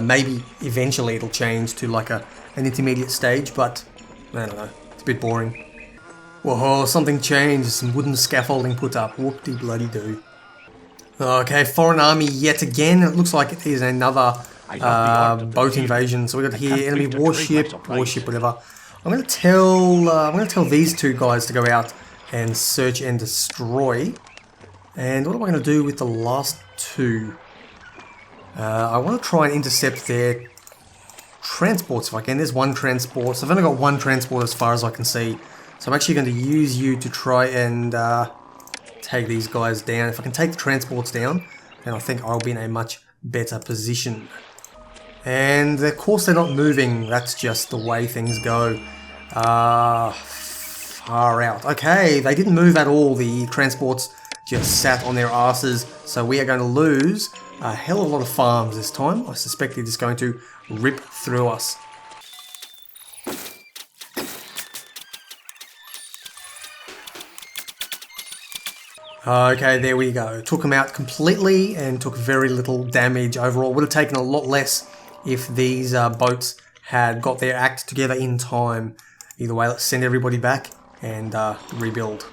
Maybe eventually it'll change to like an intermediate stage, but I don't know. It's a bit boring. Whoa, something changed. Some wooden scaffolding put up. Whoop-de-bloody-doo. Okay, foreign army yet again. It looks like it is another boat invasion. So we got here enemy warship, whatever. I'm gonna tell these two guys to go out and search and destroy. And what am I gonna do with the last two? I want to try and intercept their transports if I can. There's one transport. So I've only got one transport as far as I can see. So I'm actually going to use you to try and take these guys down. If I can take the transports down, then I think I'll be in a much better position. And of course they're not moving, that's just the way things go. Far out. Okay, they didn't move at all, the transports just sat on their asses, so we are going to lose a hell of a lot of farms this time. I suspect they're just going to rip through us. Okay, there we go. Took them out completely and took very little damage overall. Would have taken a lot less if these boats had got their act together in time. Either way, let's send everybody back and rebuild.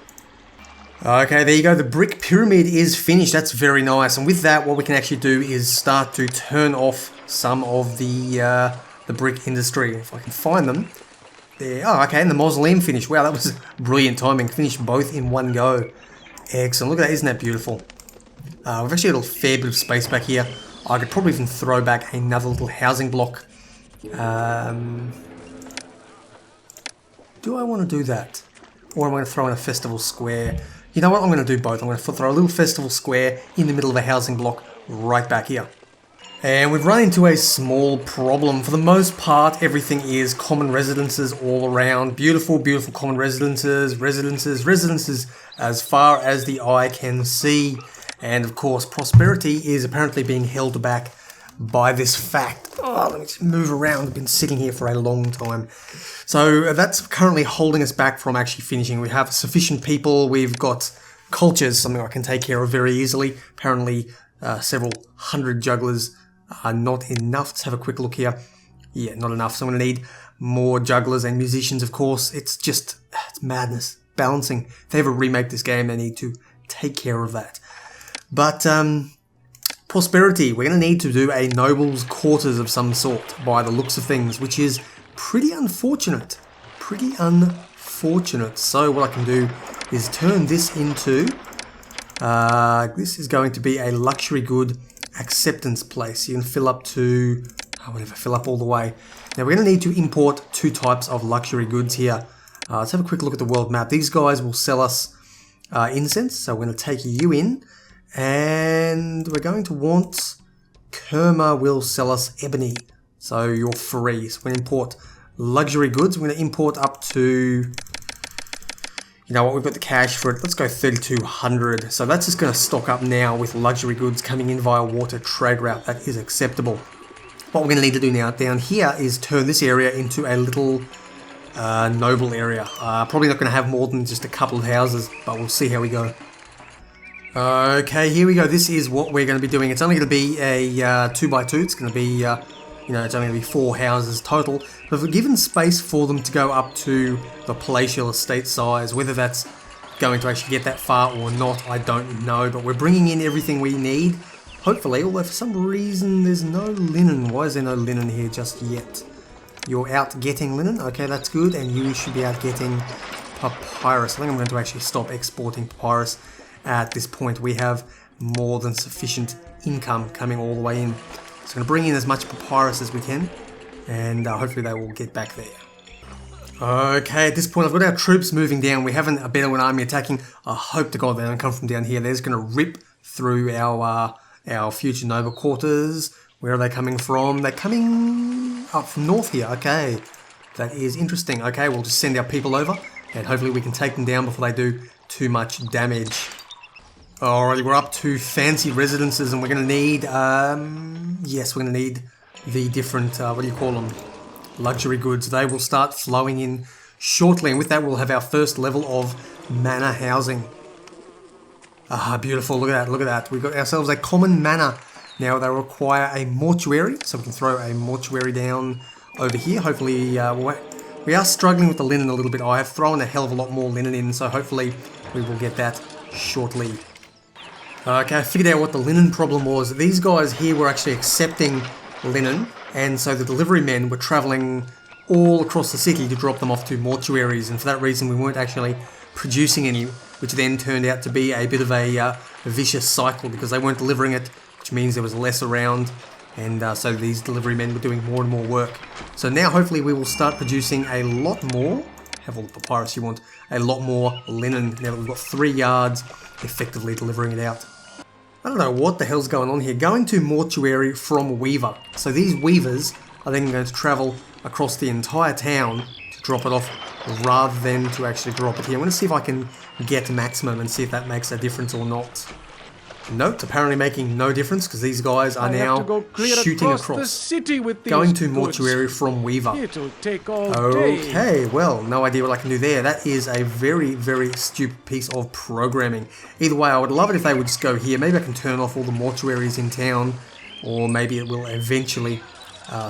Okay, there you go. The brick pyramid is finished. That's very nice. And with that, what we can actually do is start to turn off some of the brick industry. If I can find them. There. Oh, okay, and the mausoleum finished. Wow, that was brilliant timing. Finished both in one go. Excellent. Look at that. Isn't that beautiful? We've actually got a fair bit of space back here. I could probably even throw back another little housing block. Do I want to do that? Or am I going to throw in a festival square? You know what? I'm going to do both. I'm going to throw a little festival square in the middle of a housing block right back here. And we've run into a small problem. For the most part, everything is common residences all around. Beautiful, beautiful common residences, residences as far as the eye can see. And of course, prosperity is apparently being held back by this fact. Oh, let me just move around. I've been sitting here for a long time. So that's currently holding us back from actually finishing. We have sufficient people. We've got cultures, something I can take care of very easily. Apparently, several hundred jugglers are not enough. Let's have a quick look here. Yeah, not enough. So I'm going to need more jugglers and musicians, of course. It's madness. Balancing. If they ever remake this game, they need to take care of that. But prosperity, we're going to need to do a noble's quarters of some sort by the looks of things, which is pretty unfortunate. Pretty unfortunate. So what I can do is turn this into, this is going to be a luxury good acceptance place. You can fill up to, whatever, fill up all the way. Now we're going to need to import two types of luxury goods here. Let's have a quick look at the world map. These guys will sell us incense, so we're going to take you in. And we're going to want Kerma will sell us ebony, so you're free. So we're going to import luxury goods. We're going to import up to, you know what, we've got the cash for it. Let's go 3,200. So that's just going to stock up now with luxury goods coming in via water trade route. That is acceptable. What we're going to need to do now down here is turn this area into a little noble area. Probably not going to have more than just a couple of houses, but we'll see how we go. Okay, here we go. This is what we're going to be doing. It's only going to be a 2x2. It's going to be, you know, it's only going to be 4 houses total. But we've given space for them to go up to the palatial estate size. Whether that's going to actually get that far or not, I don't know. But we're bringing in everything we need, hopefully. Although for some reason there's no linen. Why is there no linen here just yet? You're out getting linen. Okay, that's good. And you should be out getting papyrus. I think I'm going to actually stop exporting papyrus. At this point, we have more than sufficient income coming all the way in. So I'm going to bring in as much papyrus as we can, and hopefully they will get back there. Okay, at this point, I've got our troops moving down. We haven't a Bedouin army attacking. I hope to God they don't come from down here. They're just going to rip through our future noble quarters. Where are they coming from? They're coming up from north here. Okay, that is interesting. Okay, we'll just send our people over, and hopefully we can take them down before they do too much damage. Alrighty, we're up to fancy residences, and we're going to need, yes, we're going to need the different, what do you call them, luxury goods. They will start flowing in shortly, and with that we'll have our first level of manor housing. Ah, beautiful, look at that, look at that. We've got ourselves a common manor. Now they require a mortuary, so we can throw a mortuary down over here. Hopefully, we are struggling with the linen a little bit. I have thrown a hell of a lot more linen in, so hopefully we will get that shortly. Okay, I figured out what the linen problem was. These guys here were actually accepting linen, and so the delivery men were travelling all across the city to drop them off to mortuaries, and for that reason we weren't actually producing any, which then turned out to be a bit of a vicious cycle because they weren't delivering it, which means there was less around, and so these delivery men were doing more and more work. So now hopefully we will start producing a lot more, have all the papyrus you want, a lot more linen now that we've got 3 yards effectively delivering it out. I don't know what the hell's going on here. Going to mortuary from Weaver. So these Weavers are then going to travel across the entire town to drop it off rather than to actually drop it here. I'm going to see if I can get maximum and see if that makes a difference or not. Nope, apparently making no difference because these guys are now shooting across. The city with these going to goods. mortuary from Weaver. It'll take all day. Okay, well, no idea what I can do there. That is a very, very stupid piece of programming. Either way, I would love it if they would just go here. Maybe I can turn off all the mortuaries in town, or maybe it will eventually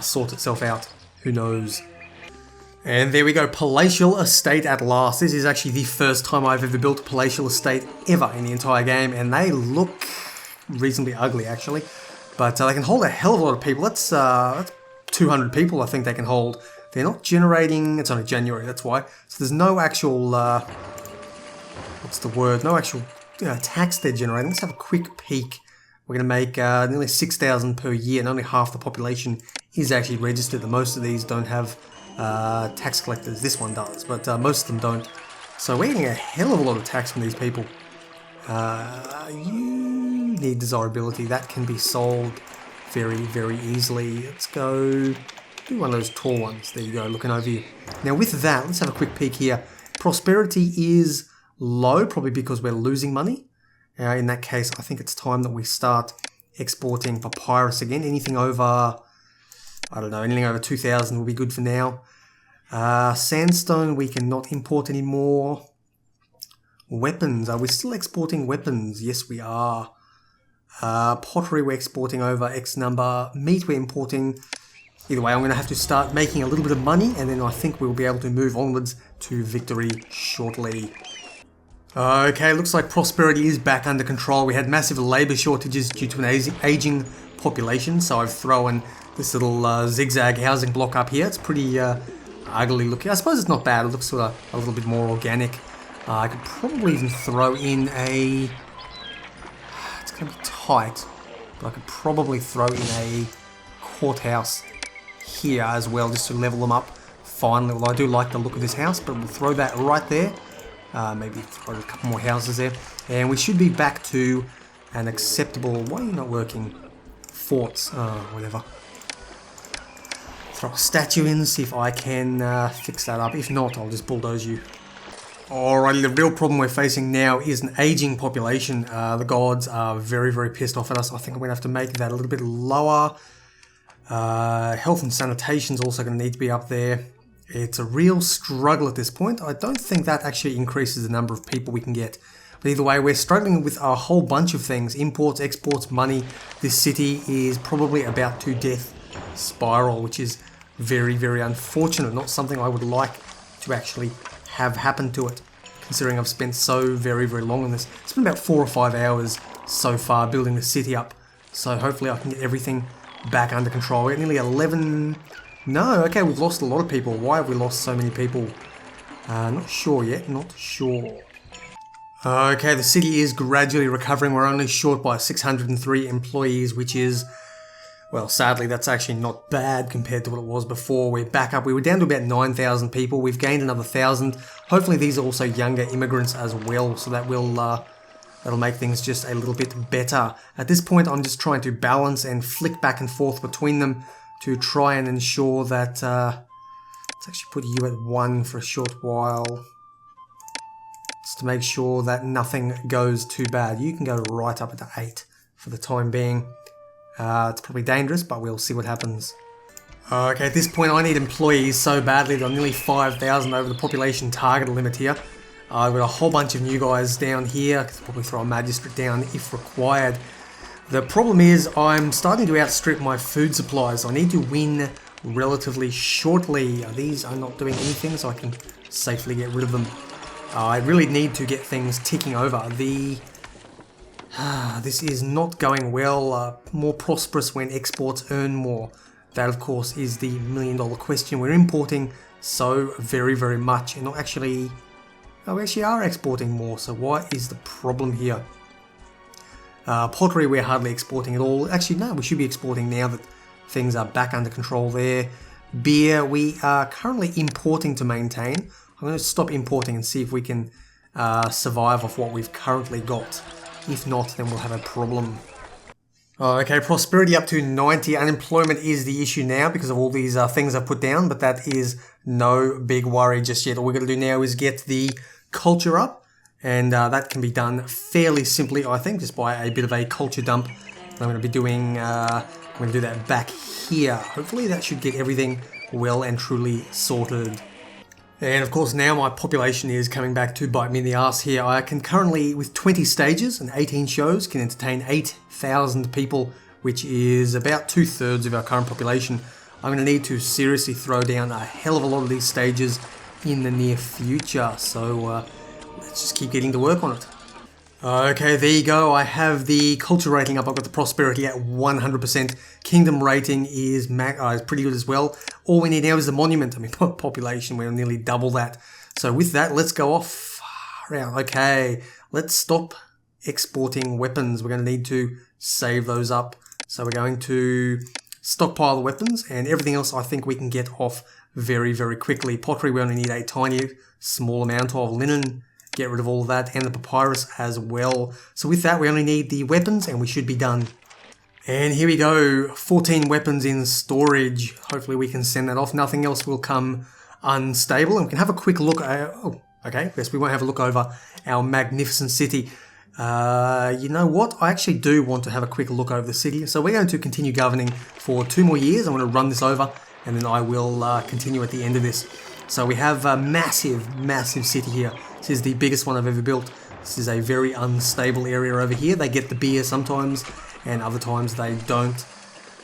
sort itself out. Who knows? And there we go, palatial estate at last. This is actually the first time I've ever built a palatial estate ever in the entire game, and they look reasonably ugly actually. But they can hold a hell of a lot of people. That's 200 people I think they can hold. They're not generating, it's only January, that's why. So there's no actual, what's the word, no actual tax they're generating. Let's have a quick peek. We're going to make nearly 6,000 per year, and only half the population is actually registered. The most of these don't have tax collectors. This one does, but most of them don't. So we're getting a hell of a lot of tax from these people. You need desirability. That can be sold very, very easily. Let's go do one of those tall ones. There you go, looking over you. Now with that, let's have a quick peek here. Prosperity is low, probably because we're losing money. In that case, I think it's time that we start exporting papyrus again. Anything over, I don't know, anything over 2,000 will be good for now. Sandstone we cannot import anymore. Weapons, are we still exporting weapons? Yes, we are. Pottery we're exporting over X number. Meat we're importing. Either way, I'm going to have to start making a little bit of money, and then I think we'll be able to move onwards to victory shortly. Okay, looks like prosperity is back under control. We had massive labour shortages due to an aging population, so I've thrown this little zigzag housing block up here. It's pretty ugly looking. I suppose it's not bad. It looks sort of a little bit more organic. I could probably even throw in a... It's going to be tight, but I could probably throw in a courthouse here as well, just to level them up finally. Well, I do like the look of this house, but we'll throw that right there. Maybe throw a couple more houses there. And we should be back to an acceptable... Why are you not working? Forts. Whatever. Throw a statue in, see if I can fix that up. If not, I'll just bulldoze you. Alrighty, the real problem we're facing now is an aging population. The gods are very, very pissed off at us. I think I'm going to have to make that a little bit lower. Health and sanitation is also going to need to be up there. It's a real struggle at this point. I don't think that actually increases the number of people we can get. But either way, we're struggling with a whole bunch of things. Imports, exports, money. This city is probably about to death spiral, which is very, very unfortunate. Not something I would like to actually have happen to it, considering I've spent so very, very long on this. It's been about 4 or 5 hours so far building the city up. So hopefully I can get everything back under control. We're at nearly 11... No, okay, we've lost a lot of people. Why have we lost so many people? Not sure yet, not sure. Okay, the city is gradually recovering. We're only short by 603 employees, which is, well, sadly, that's actually not bad compared to what it was before. We're back up. We were down to about 9,000 people. We've gained another 1,000. Hopefully these are also younger immigrants as well, so that will that'll make things just a little bit better. At this point, I'm just trying to balance and flick back and forth between them to try and ensure that, let's actually put you at 1 for a short while, just to make sure that nothing goes too bad. You can go right up to 8 for the time being. It's probably dangerous, but we'll see what happens. Okay, at this point I need employees so badly that I'm nearly 5,000 over the population target limit here. I've got a whole bunch of new guys down here. I could probably throw a magistrate down if required. The problem is I'm starting to outstrip my food supplies. I need to win relatively shortly. These are not doing anything, so I can safely get rid of them. I really need to get things ticking over. This is not going well. More prosperous when exports earn more. That, of course, is the million-dollar question. We're importing so very, very much, and not actually... Oh, we actually are exporting more, so what is the problem here? Pottery we're hardly exporting at all. Actually, no, we should be exporting now that things are back under control there. Beer we are currently importing to maintain. I'm going to stop importing and see if we can survive off what we've currently got. If not, then we'll have a problem. Okay, prosperity up to 90. Unemployment is the issue now because of all these things I've put down, but that is no big worry just yet. All we're going to do now is get the culture up, and that can be done fairly simply, I think, just by a bit of a culture dump. I'm going to be doing, I'm going to do that back here. Hopefully that should get everything well and truly sorted. And of course now my population is coming back to bite me in the ass here. I can currently, with 20 stages and 18 shows, can entertain 8,000 people, which is about 2/3 of our current population. I'm going to need to seriously throw down a hell of a lot of these stages in the near future. So let's just keep getting to work on it. Okay, there you go. I have the culture rating up. I've got the prosperity at 100%. Kingdom rating is pretty good as well. All we need now is the monument. I mean, population, we're nearly double that. So with that, let's go off. Okay, let's stop exporting weapons. We're going to need to save those up. So we're going to stockpile the weapons, and everything else I think we can get off very, very quickly. Pottery, we only need a tiny, small amount of. Linen, get rid of all of that, and the papyrus as well. So with that, we only need the weapons and we should be done. And here we go, 14 weapons in storage. Hopefully we can send that off. Nothing else will come unstable. And we can have a quick look. Okay, yes, we won't have a look over our magnificent city. You know what? I actually do want to have a quick look over the city. So we're going to continue governing for 2 more years. I'm going to run this over and then I will continue at the end of this. So we have a massive, massive city here. This is the biggest one I've ever built. This is a very unstable area over here. They get the beer sometimes, and other times they don't.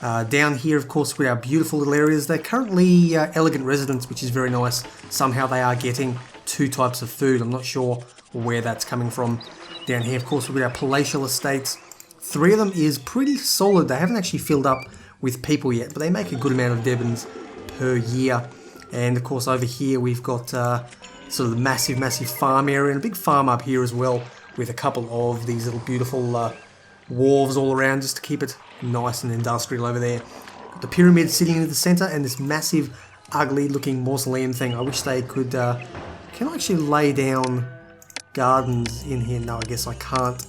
Down here, of course, we have beautiful little areas. They're currently elegant residents, which is very nice. Somehow they are getting 2 types of food. I'm not sure where that's coming from. Down here, of course, we've got our palatial estates. 3 of them is pretty solid. They haven't actually filled up with people yet, but they make a good amount of Devons per year. And of course, over here, we've got sort of the massive, massive farm area, and a big farm up here as well, with a couple of these little beautiful wharves all around, just to keep it nice and industrial over there. Got the pyramid sitting in the center, and this massive, ugly looking mausoleum thing. I wish they could, can I actually lay down gardens in here? No, I guess I can't.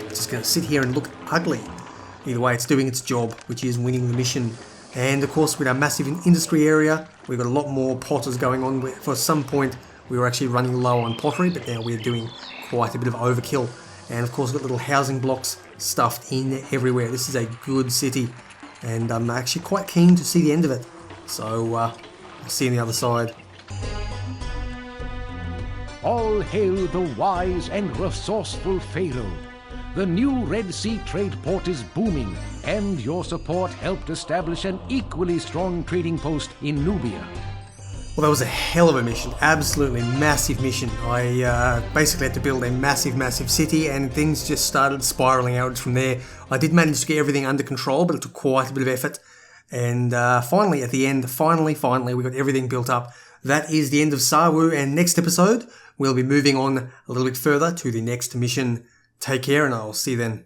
Just gonna sit here and look ugly. Either way, it's doing its job, which is winning the mission. And of course, with our massive industry area, we've got a lot more potters going on. For some point, we were actually running low on pottery, but now we're doing quite a bit of overkill. And of course, we've got little housing blocks stuffed in everywhere. This is a good city, and I'm actually quite keen to see the end of it. So, I'll see you on the other side. All hail the wise and resourceful Pharaoh. The new Red Sea trade port is booming, and your support helped establish an equally strong trading post in Nubia. Well, that was a hell of a mission. Absolutely massive mission. I basically had to build a massive, massive city, and things just started spiraling out from there. I did manage to get everything under control, but it took quite a bit of effort. And finally, at the end, finally, we got everything built up. That is the end of Sawu, and next episode, we'll be moving on a little bit further to the next mission. Take care, and I'll see you then.